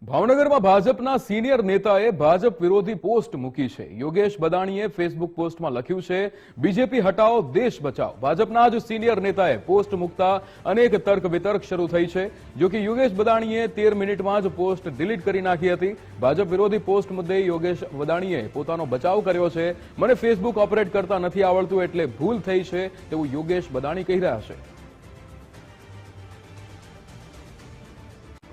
ભાવનગરમાં ભાજપના સિનિયર નેતાએ ભાજપ વિરોધી પોસ્ટ મૂકી છે। યોગેશ બદાણીએ ફેસબુક પોસ્ટમાં લખ્યું છે, બીજેપી હટાવો દેશ બચાવો। ભાજપના જ સિનિયર નેતાએ પોસ્ટ મૂકતા અનેક તર્ક વિતર્ક શરૂ થઈ છે। જો કે યોગેશ બદાણીએ 13 મિનિટમાં જ પોસ્ટ ડિલીટ કરી નાખી હતી। ભાજપ વિરોધી પોસ્ટ મુદ્દે યોગેશ બદાણીએ પોતાનો બચાવ કર્યો છે। મને ફેસબુક ઓપરેટ કરતા નથી આવડતું એટલે ભૂલ થઈ છે તેવું યોગેશ બદાણી કહી રહ્યા છે।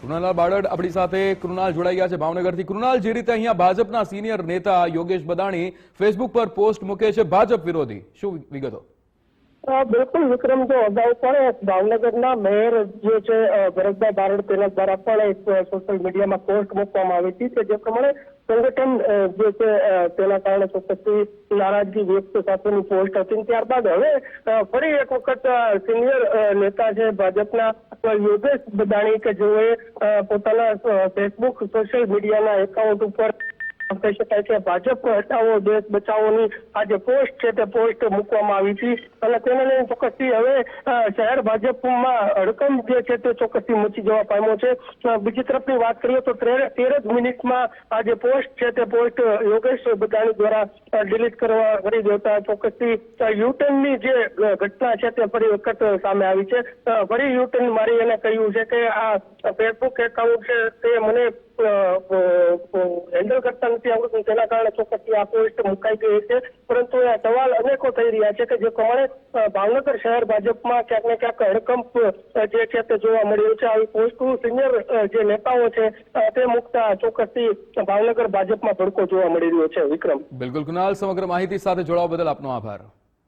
કૃણાલ બારડ આપણી સાથે કૃણાલ જોડાઈ ગયા છે ભાવનગરથી। કૃણાલ, જે રીતે અહીંયા ભાજપના સિનિયર નેતા યોગેશ બદાણી ફેસબુક પર પોસ્ટ મૂકે છે ભાજપ વિરોધી, શું વિગતો? બિલકુલ વિક્રમ, જો અગાઉ પણ ભાવનગરના મેયર જે છે ભરતભાઈ બારડ તેના દ્વારા પણ એક સોશિયલ મીડિયામાં પોસ્ટ મૂકવામાં આવી હતી કે જે પ્રમાણે સંગઠન જે છે તેના કારણે ચોક્કસથી નારાજગી વ્યક્ત સાથેની પોસ્ટ હતી। ત્યારબાદ હવે ફરી એક વખત સિનિયર નેતા છે ભાજપના યોગેશ બદાણી કે જેઓએ પોતાના ફેસબુક સોશિયલ મીડિયાના એકાઉન્ટ ઉપર કહી શકાય કે ભાજપ હટાવો દેશ બચાવોની આ જે પોસ્ટ છે તે પોસ્ટ મૂકવામાં આવી હતી અને તેને લઈને ચોક્કસથી હવે શહેર ભાજપમાં હડકંપ જે છે તે ચોક્કસથી મચી જવા પામ્યો છે। બીજી તરફની વાત કરીએ તો 13 જ મિનિટમાં આ જે પોસ્ટ છે તે પોસ્ટ યોગેશ બદાણી દ્વારા ડિલીટ કરી દેતા ચોક્કસથી યુટર્નની જે ઘટના છે તે ફરી વખત સામે આવી છે। ફરી યુટર્ન મારી એને કહ્યું છે કે આ ફેસબુક એકાઉન્ટ છે તે મને હેન્ડલ કરતા નથી આવડતું, તેના કારણે ચોક્કસથી આ પોસ્ટ મુકાઈ ગઈ છે। પરંતુ આ સવાલ અનેકો થઈ રહ્યા છે કે જે પ્રમાણે ભાવનગર શહેર ભાજપમાં ક્યાંક ને ક્યાંક હડકંપ જે છે તે જોવા મળ્યો છે। આવી પોસ્ટ સિનિયર જે નેતાઓ છે તે મુકતા ચોક્કસથી ભાવનગર ભાજપમાં ભડકો જોવા મળી રહ્યો છે। વિક્રમ, બિલકુલ કૃણાલ, સમગ્ર માહિતી સાથે જોડાવા બદલ આપનો આભાર।